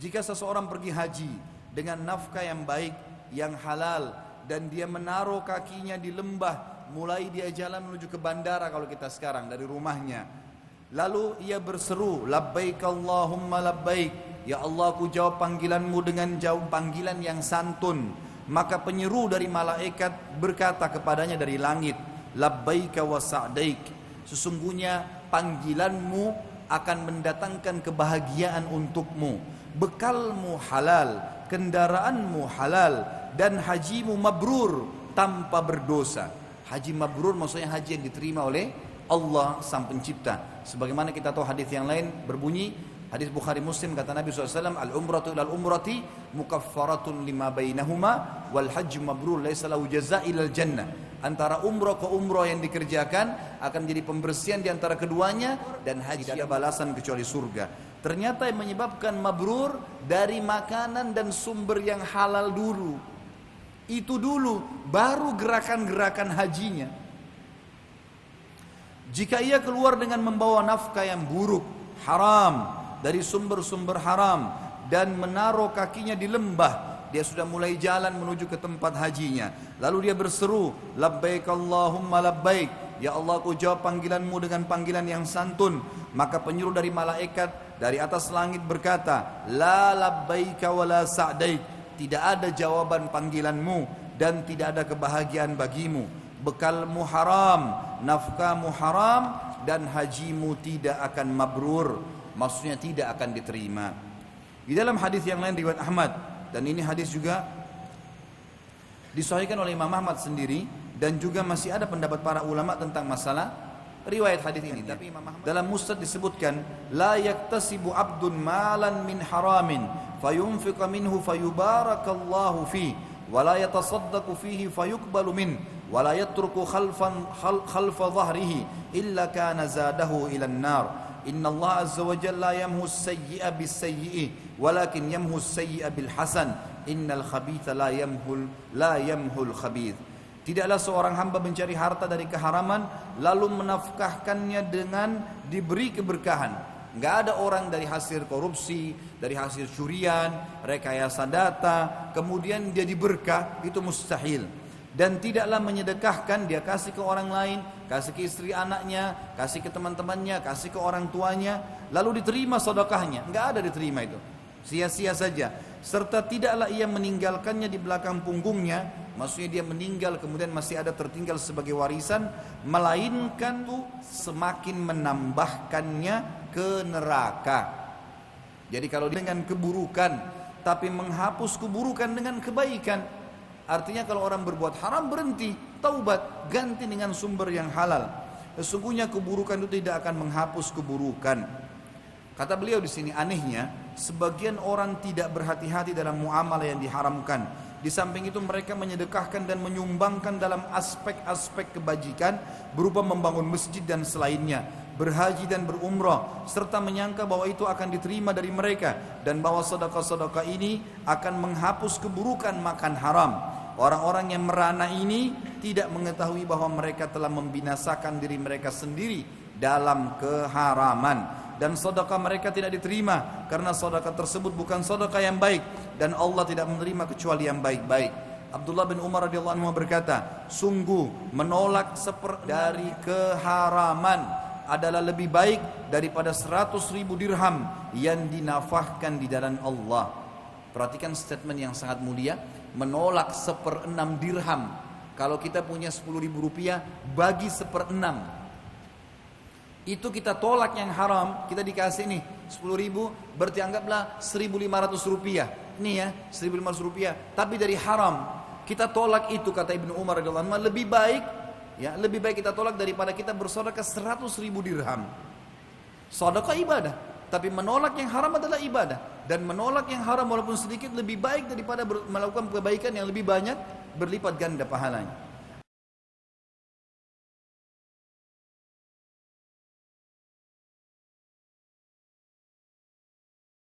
Jika seseorang pergi haji dengan nafkah yang baik, yang halal, dan dia menaruh kakinya di lembah, mulai dia jalan menuju ke bandara kalau kita sekarang dari rumahnya, lalu ia berseru, labbaik Allahumma labbaik, ya Allah aku jawab panggilanmu dengan jawab panggilan yang santun. Maka penyeru dari malaikat berkata kepadanya dari langit, labbaika wa sa'daik, sesungguhnya panggilanmu akan mendatangkan kebahagiaan untukmu, bekalmu halal, kendaraanmu halal, dan hajimu mabrur tanpa berdosa. Haji mabrur maksudnya haji yang diterima oleh Allah sang pencipta. Sebagaimana kita tahu hadis yang lain berbunyi, hadis Bukhari Muslim, kata Nabi SAW, al-umratu ilal umrati mukaffaratun lima bainahuma wal hajj mabrur laisa lahu jazaa ilal jannah. Antara umrah ke umrah yang dikerjakan akan jadi pembersihan di antara keduanya, dan haji tidak ada balasan kecuali surga. Ternyata yang menyebabkan mabrur dari makanan dan sumber yang halal dulu. Itu dulu, baru gerakan-gerakan hajinya. Jika ia keluar dengan membawa nafkah yang buruk, haram, dari sumber-sumber haram, dan menaruh kakinya di lembah, dia sudah mulai jalan menuju ke tempat hajinya. Lalu dia berseru, labbaik Allahumma labbaik, ya Allah aku jawab panggilanmu dengan panggilan yang santun. Maka penyuruh dari malaikat dari atas langit berkata, la labbaika wa la sa'daik, tidak ada jawaban panggilanmu dan tidak ada kebahagiaan bagimu. Bekalmu haram, nafkahmu haram, dan hajimu tidak akan mabrur, maksudnya tidak akan diterima. Di dalam hadis yang lain riwayat Ahmad, dan ini hadis juga disahihkan oleh Imam Ahmad sendiri, dan juga masih ada pendapat para ulama tentang masalah riwayat hadis ini. Tapi dalam Musnad disebutkan, la yaktasibu abdun malan min haramin fayunfiqa minhu fayubarakallahu fi wa la yatasaddaqu fihi fayuqbalu min wa la yatruku khalfa dhahrihi illa kana zadahu ila an-nar. Inna Allah azza wa jalla la yamhu as-sayyi'a bis-sayyi'i walakin yamhu as-sayyi'a bil hasan. Innal khabitha la yamhul khabith. Tidaklah seorang hamba mencari harta dari keharaman lalu menafkahkannya dengan diberi keberkahan. Enggak ada orang dari hasil korupsi, dari hasil curian, rekayasa data, kemudian dia diberkah, itu mustahil. Dan tidaklah menyedekahkan, dia kasih ke orang lain, kasih ke istri anaknya, kasih ke teman-temannya, kasih ke orang tuanya, lalu diterima sedekahnya. Enggak ada diterima itu, sia-sia saja. Serta tidaklah ia meninggalkannya di belakang punggungnya, maksudnya dia meninggal kemudian masih ada tertinggal sebagai warisan, melainkan itu semakin menambahkannya ke neraka. Jadi kalau dengan keburukan tapi menghapus keburukan dengan kebaikan, artinya kalau orang berbuat haram berhenti, taubat, ganti dengan sumber yang halal. Sesungguhnya keburukan itu tidak akan menghapus keburukan. Kata beliau di sini, anehnya sebagian orang tidak berhati-hati dalam muamalah yang diharamkan. Di samping itu mereka menyedekahkan dan menyumbangkan dalam aspek-aspek kebajikan berupa membangun masjid dan selainnya, berhaji dan berumrah, serta menyangka bahwa itu akan diterima dari mereka dan bahwa sedekah-sedekah ini akan menghapus keburukan makan haram. Orang-orang yang merana ini tidak mengetahui bahwa mereka telah membinasakan diri mereka sendiri dalam keharaman, dan sedekah mereka tidak diterima karena sedekah tersebut bukan sedekah yang baik, dan Allah tidak menerima kecuali yang baik-baik. Abdullah bin Umar radhiyallahu anhu berkata, sungguh menolak dari keharaman adalah lebih baik daripada 100.000 dirham yang dinafahkan di jalan Allah. Perhatikan statement yang sangat mulia, menolak 1/6 dirham. Kalau kita punya 10.000 rupiah, bagi 1/6. Itu kita tolak yang haram, kita dikasih nih 10.000, berarti anggaplah 1.500 rupiah. Ini ya 1.500 rupiah, tapi dari haram. Kita tolak itu, kata Ibnu Umar radhiyallahu anhu, lebih baik, ya lebih baik kita tolak daripada kita bersedekah 100.000 dirham. Sedekah ibadah, tapi menolak yang haram adalah ibadah. Dan menolak yang haram walaupun sedikit lebih baik daripada melakukan kebaikan yang lebih banyak, berlipat ganda pahalanya.